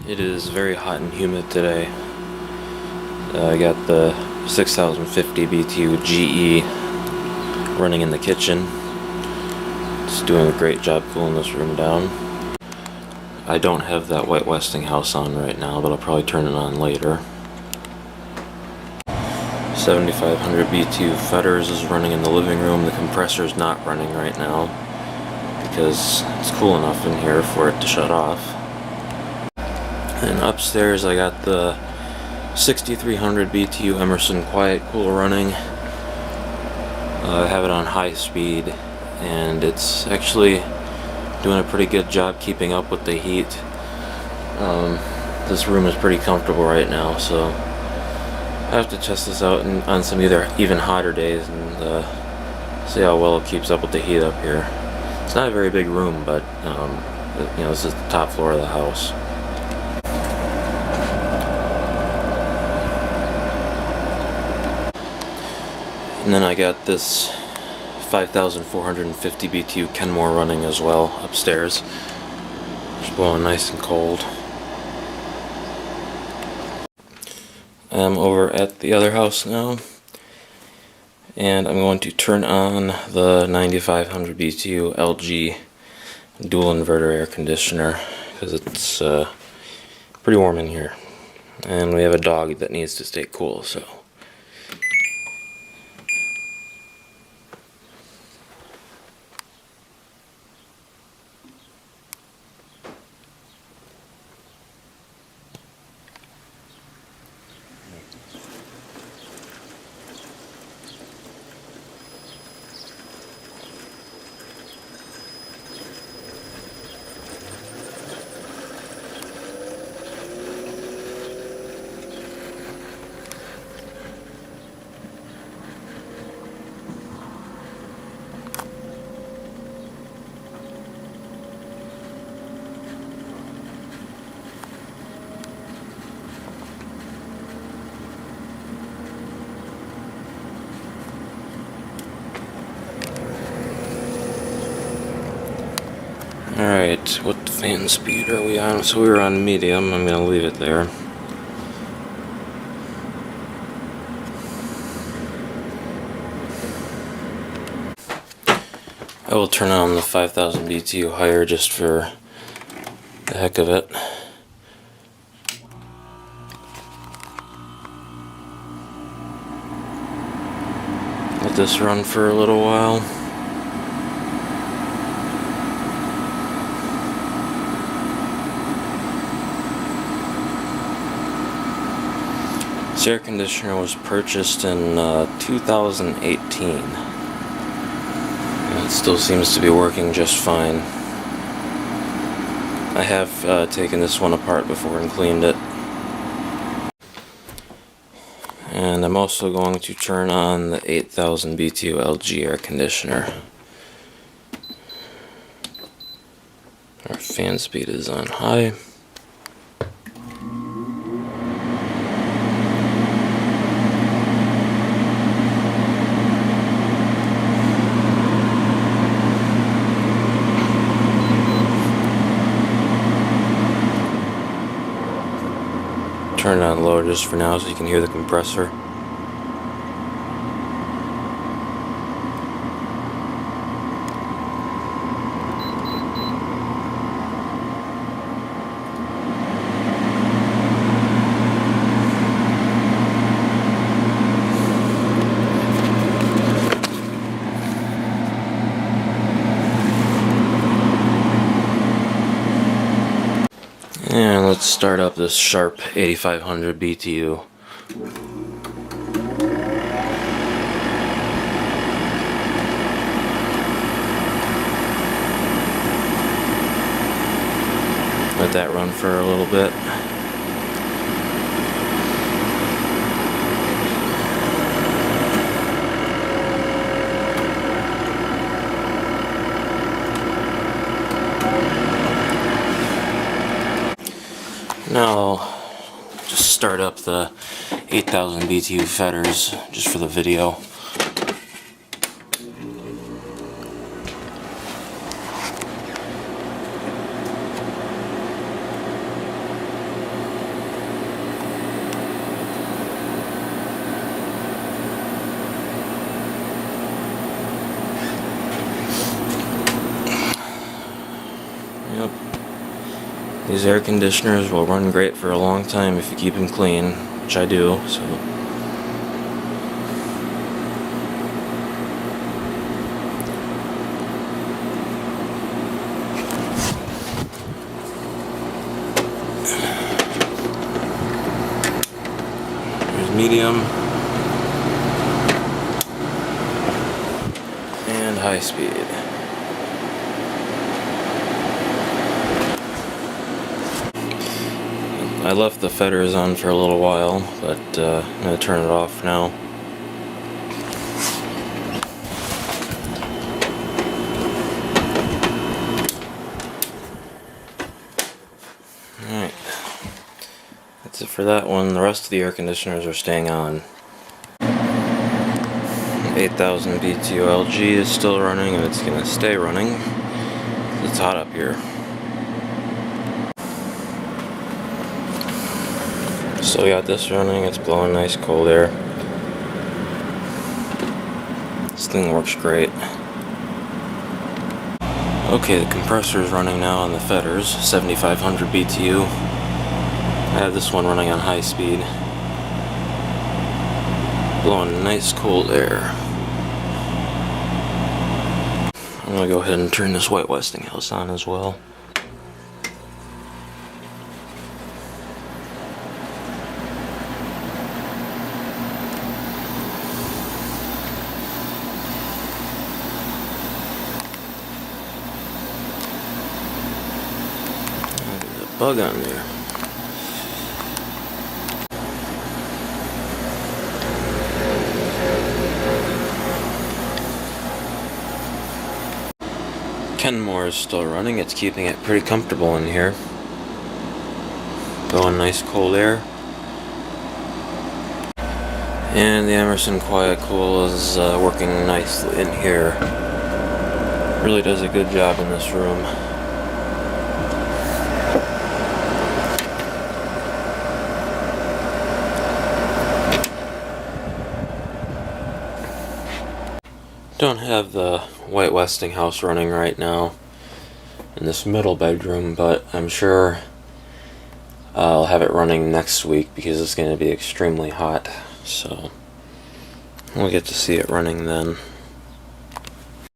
It is very hot and humid today. I got the 6050 BTU GE running in the kitchen. It's doing a great job cooling this room down. I don't have that white Westinghouse on right now, but I'll probably turn it on later. 7500 BTU Fetters is running in the living room. The compressor is not running right now because it's cool enough in here for it to shut off. And upstairs I got the 6300 BTU Emerson Quiet Cool running. I have it on high speed and it's actually doing a pretty good job keeping up with the heat. This room is pretty comfortable right now, so I have to test this out on some even hotter days and see how well it keeps up with the heat up here. It's not a very big room, but this is the top floor of the house. And then I got this 5450 BTU Kenmore running as well upstairs. It's blowing nice and cold. I'm over at the other house now, and I'm going to turn on the 9500 BTU LG dual inverter air conditioner because it's pretty warm in here, and we have a dog that needs to stay cool, so. Alright, what fan speed are we on? So we were on medium. I'm going to leave it there. I will turn on the 5000 BTU higher just for the heck of it. Let this run for a little while. This air conditioner was purchased in 2018. It still seems to be working just fine. I have taken this one apart before and cleaned it. And I'm also going to turn on the 8000 BTU LG air conditioner. Our fan speed is on high. Turn it on low just for now so you can hear the compressor. And let's start up this Sharp 8500 BTU. Let that run for a little bit. Now I'll just start up the 8000 BTU Fetters just for the video. These air conditioners will run great for a long time if you keep them clean, which I do, so. There's medium and high speed. I left the feathers on for a little while, but I'm going to turn it off now. Alright, that's it for that one. The rest of the air conditioners are staying on. 8,000 BTU LG is still running, and it's going to stay running. It's hot up here. Still got this running, it's blowing nice cold air. This thing works great. Okay, the compressor is running now on the feathers, 7,500 BTU. I have this one running on high speed. Blowing nice cold air. I'm gonna go ahead and turn this White Westinghouse on as well. Bug on there. Kenmore is still running. It's keeping it pretty comfortable in here. Blowing nice cold air. And the Emerson Quiet Cool is working nicely in here. Really does a good job in this room. Don't have the White Westinghouse running right now in this middle bedroom, but I'm sure I'll have it running next week because it's going to be extremely hot, so we'll get to see it running then.